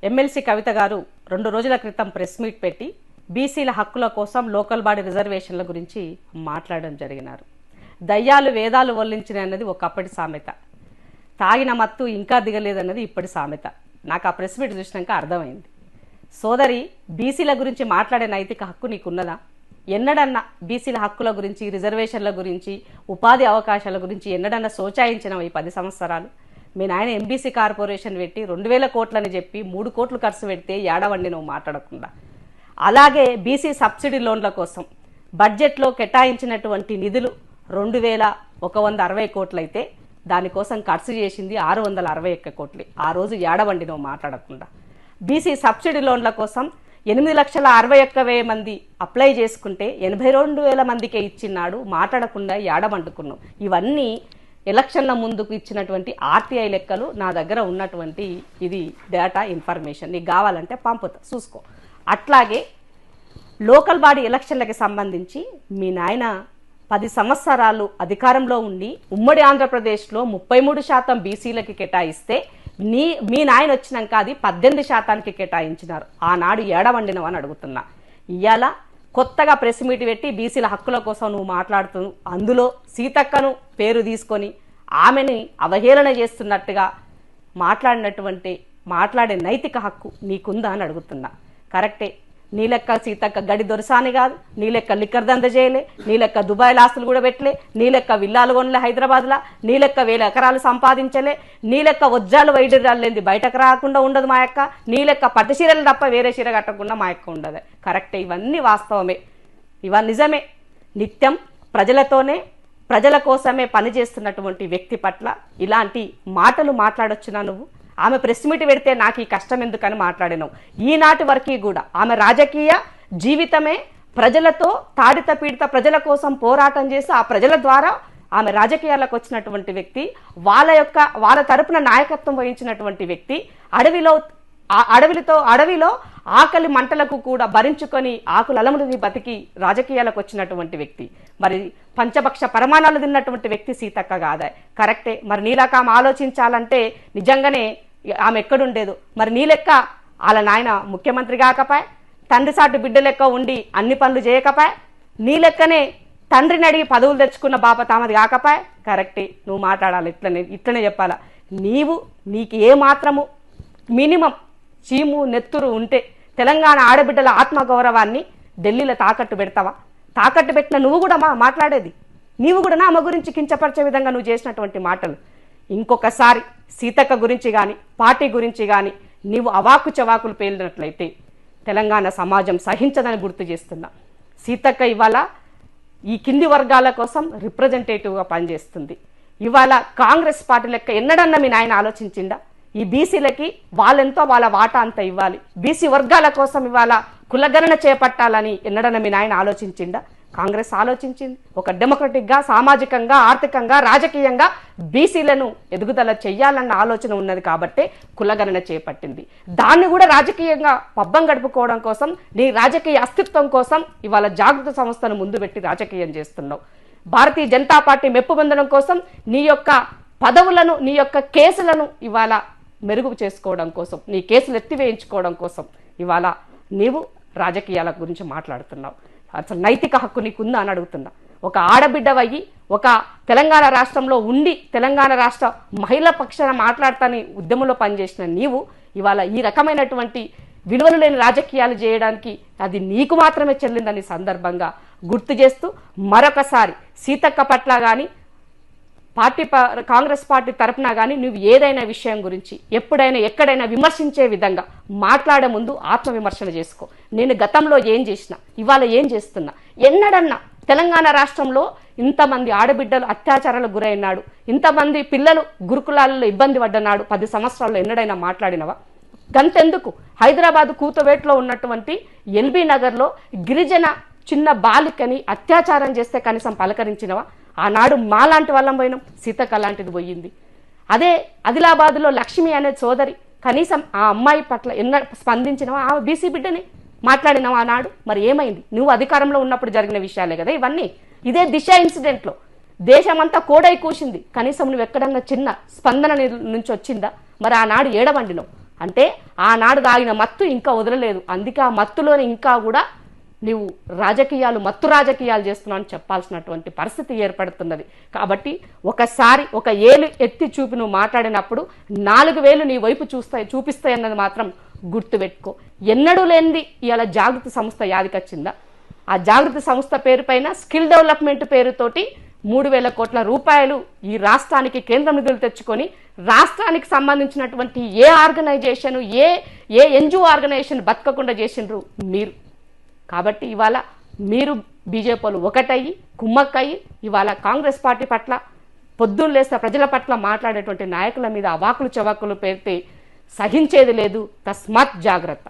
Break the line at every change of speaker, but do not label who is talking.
MLC కవిత గారు 2 రోజుల క్రితం ప్రెస్ మీట్ పెట్టి బీసీల హక్కుల కోసం లోకల్ బాడీ రిజర్వేషన్ల గురించి మాట్లాడడం జరిగినారు. దయ్యాలు వేదాలు వల్లించినది ఒకప్పటి సామెత, తాగిన మత్తు ఇంకా దిగలేదన్నది ఇప్పటి సామెత. నాకు ఆ ప్రెస్ మీట్ చూసినాక అర్థమైంది. సోదరి, బీసీల గురించి మాట్లాడే నైతిక హక్కు నీకున్నదా? ఎన్నడన్నా బీసీల హక్కుల గురించి, రిజర్వేషన్ల గురించి, ఉపాధి అవకాశాల గురించి ఎన్నడన్నా సోచాయించినవి? 10 సంవత్సరాలు మీ నాయన ఎంబీసీ కార్పొరేషన్ పెట్టి 2000 కోట్లని చెప్పి 3 కోట్లు ఖర్చు పెడితే ఏడవండి నువ్వు మాట్లాడకుండా. అలాగే బీసీ సబ్సిడీ లోన్ల కోసం బడ్జెట్లో కేటాయించినటువంటి నిధులు 2160 కోట్లయితే దానికోసం ఖర్చు చేసింది 661 కోట్లు. ఆ రోజు ఏడవండి నువ్వు మాట్లాడకుండా. బీసీ సబ్సిడీ లోన్ల కోసం 8,61,000 మంది అప్లై చేసుకుంటే 82,000 మందికే ఇచ్చినాడు, మాట్లాడకుండా ఏడమంటుకున్నావు. ఇవన్నీ ఎలక్షన్ల ముందుకు ఇచ్చినటువంటి ఆర్టీఐ లెక్కలు నా దగ్గర ఉన్నటువంటి ఇది డేటా ఇన్ఫర్మేషన్. నీకు కావాలంటే పంపుతా, చూసుకో. అట్లాగే లోకల్ బాడీ ఎలక్షన్లకి సంబంధించి మీ నాయన 10 సంవత్సరాలు అధికారంలో ఉండి ఉమ్మడి ఆంధ్రప్రదేశ్లో 33% బీసీలకి కేటాయిస్తే మీ నాయన వచ్చినాక అది 18% కేటాయించినారు. ఆనాడు ఏడవండినవు అని అడుగుతున్నా. ఇవాళ కొత్తగా ప్రెస్ మీట్ పెట్టి బీసీల హక్కుల కోసం నువ్వు మాట్లాడుతూ అందులో సీతక్కను పేరు తీసుకొని ఆమెని అవహేళన చేస్తున్నట్టుగా మాట్లాడే నైతిక హక్కు నీకుందా అని అడుగుతున్నా. కరెక్టే, నీ లెక్క సీతక్క గడి దొరసాని కాదు, నీ లెక్క లిక్కర్ దంద చేయలే, నీ లెక్క దుబాయ్ల ఆస్తులు కూడా పెట్టలే, నీ లెక్క విల్లాలు కొనలే హైదరాబాద్లో, నీ లెక్క 1000 ఎకరాలు సంపాదించలే, నీ లెక్క వజ్రాలు వైడూర్యాలు లేని బయటకు రాకుండా ఉండదు మా యొక్క, నీ లెక్క పట్టు చీరలు తప్ప వేరే చీర కట్టకుండా మా యొక్క ఉండదు. కరెక్టే, ఇవన్నీ వాస్తవమే, ఇవన్నీ నిజమే. నిత్యం ప్రజలతోనే ప్రజల కోసమే పనిచేస్తున్నటువంటి వ్యక్తి పట్ల ఇలాంటి మాటలు మాట్లాడొచ్చునా నువ్వు? ఆమె ప్రెస్ మీట్ పెడితే నాకు ఈ కష్టం ఎందుకని మాట్లాడినావు. ఈనాటి వరకు కూడా ఆమె రాజకీయ జీవితమే ప్రజలతో తాడిత పీడిత ప్రజల కోసం పోరాటం చేసి ఆ ప్రజల ద్వారా ఆమె రాజకీయాలకు వచ్చినటువంటి వ్యక్తి, వాళ్ళ తరపున నాయకత్వం వహించినటువంటి వ్యక్తి, అడవిలో ఆకలి మంటలకు కూడా భరించుకొని ఆకులలములని బతికి రాజకీయాలకు వచ్చినటువంటి వ్యక్తి. మరి పంచభక్ష పరమాణాలు తిన్నటువంటి వ్యక్తి సీతక్క కాదా? కరెక్టే. మరి నీలాక ఆమె ఆలోచించాలంటే నిజంగానే ఆమె ఎక్కడుండేదు. మరి నీ లెక్క వాళ్ళ నాయన ముఖ్యమంత్రి కాకపాయ్, తండ్రి సాటు బిడ్డ లెక్క ఉండి అన్ని పనులు చేయకపాయ్, నీ లెక్కనే తండ్రిని అడిగి పదవులు తెచ్చుకున్న బాప తామది కాకపాయ్. కరెక్టే, నువ్వు మాట్లాడాలి, ఇట్లనే చెప్పాలా. నీకు ఏ మాత్రము మినిమం చీము నెత్తురు ఉంటే తెలంగాణ ఆడబిడ్డల ఆత్మగౌరవాన్ని ఢిల్లీలో తాకట్టు పెడతావా? తాకట్టు పెట్టిన నువ్వు కూడా మాట్లాడేది, నీవు కూడా నా అమ్మ గురించి కించపరిచే విధంగా నువ్వు చేసినటువంటి మాటలు. ఇంకొకసారి సీతక్క గురించి కానీ పార్టీ గురించి కానీ నీవు అవాకు చవాకులు పేలినట్లయితే తెలంగాణ సమాజం సహించదని గుర్తు చేస్తున్నా. సీతక్క ఇవాళ ఈ కింది వర్గాల కోసం రిప్రజెంటేటివ్గా పనిచేస్తుంది. ఇవాళ కాంగ్రెస్ పార్టీ లెక్క ఎన్నడన్నా మీ నాయన ఆలోచించిందా? ఈ బీసీలకి వాళ్ళెంతో వాళ్ళ వాటా అంత ఇవ్వాలి, బీసీ వర్గాల కోసం ఇవాళ కులగణన చేపట్టాలని ఎన్నడన్నా మీ నాయన ఆలోచించిందా? కాంగ్రెస్ ఆలోచించింది. ఒక డెమోక్రటిక్గా, సామాజికంగా, ఆర్థికంగా, రాజకీయంగా బీసీలను ఎదుగుదల చెయ్యాలన్న ఆలోచన ఉన్నది కాబట్టే కులగణన చేపట్టింది. దాన్ని కూడా రాజకీయంగా పబ్బం గడుపుకోవడం కోసం, నీ రాజకీయ అస్తిత్వం కోసం ఇవాళ జాగృత సంస్థను ముందు పెట్టి రాజకీయం చేస్తున్నావు. భారతీయ జనతా పార్టీ మెప్పు పొందడం కోసం నీ యొక్క పదవులను, నీ యొక్క కేసులను ఇవాళ మెరుగు చేసుకోవడం కోసం, నీ కేసులు ఎత్తివేయించుకోవడం కోసం ఇవాళ నీవు రాజకీయాల గురించి మాట్లాడుతున్నావు. అసలు నైతిక హక్కు నీకుందా అని అడుగుతున్నా. ఒక ఆడబిడ్డవయ్యి ఒక తెలంగాణ రాష్ట్రంలో ఉండి తెలంగాణ రాష్ట్ర మహిళా పక్షాన మాట్లాడతాని ఉద్యమంలో పనిచేసిన నీవు ఇవాళ ఈ రకమైనటువంటి విలువలు లేని రాజకీయాలు చేయడానికి అది నీకు మాత్రమే చెల్లిందని సందర్భంగా గుర్తు చేస్తూ మరొకసారి సీతక్క పట్ల కానీ కాంగ్రెస్ పార్టీ తరఫున కానీ నువ్వు ఏదైనా విషయం గురించి ఎప్పుడైనా ఎక్కడైనా విమర్శించే విధంగా మాట్లాడే ముందు ఆత్మవిమర్శన చేసుకో. నేను గతంలో ఏం చేసినా, ఇవాళ ఏం చేస్తున్నా, ఎన్నడన్నా తెలంగాణ రాష్ట్రంలో ఇంతమంది ఆడబిడ్డలు అత్యాచారాలకు గురైనాడు, ఇంతమంది పిల్లలు గురుకులాల్లో ఇబ్బంది పడ్డనాడు 10 సంవత్సరాల్లో ఎన్నడైనా మాట్లాడినవా? గంతెందుకు హైదరాబాద్ కూతవేట్లో ఉన్నటువంటి ఎల్బీ నగర్లో గిరిజన చిన్న బాలికని అత్యాచారం చేస్తే కనీసం పలకరించినవా? ఆనాడు మాలాంటి వాళ్ళం పోయినాం, సీతక్క లాంటిది పోయింది. అదే ఆదిలాబాద్లో లక్ష్మి అనే సోదరి కనీసం ఆ అమ్మాయి పట్ల స్పందించినవా? ఆ బీసీ బిడ్డని మాట్లాడినవా ఆనాడు? మరి ఏమైంది? నువ్వు అధికారంలో ఉన్నప్పుడు జరిగిన విషయాలే కదా ఇవన్నీ. ఇదే దిశ ఇన్సిడెంట్లో దేశమంతా కోడై కూసింది, కనీసం నువ్వు ఎక్కడన్నా చిన్న స్పందన నుంచి వచ్చిందా? మరి ఆనాడు ఏడవండినవు. అంటే ఆనాడు తాగిన మత్తు ఇంకా వదలలేదు, అందుకే ఆ మత్తులోనే ఇంకా కూడా నీవు రాజకీయాలు మత్తు రాజకీయాలు చేస్తున్నావు అని చెప్పాల్సినటువంటి పరిస్థితి ఏర్పడుతున్నది. కాబట్టి ఒకసారి ఒక ఏలు ఎత్తి చూపి నువ్వు మాట్లాడినప్పుడు 4 వేలు నీ వైపు చూపిస్తాయి అన్నది మాత్రం గుర్తుపెట్టుకో. ఎన్నడూ లేనిది ఇవాళ జాగృతి సంస్థ యాదికొచ్చిందా? ఆ జాగృతి సంస్థ పేరు పైన స్కిల్ డెవలప్మెంట్ పేరుతోటి 3,000 కోట్ల రూపాయలు ఈ రాష్ట్రానికి కేంద్ర నిధులు తెచ్చుకొని రాష్ట్రానికి సంబంధించినటువంటి ఏ ఆర్గనైజేషన్ ఏ ఎన్జిఓ ఆర్గనైజేషన్ బతకకుండా చేసిండ్రు మీరు. కాబట్టి ఇవాళ మీరు బీజేపీలు ఒకటయ్యి కుమ్మక్కయ్యి ఇవాళ కాంగ్రెస్ పార్టీ పట్ల పొద్దున్న లేస్తే ప్రజల పట్ల మాట్లాడేటువంటి నాయకుల మీద అవాకులు చవాకులు పేరితే సహించేది లేదు. తస్మాత్ జాగ్రత్త.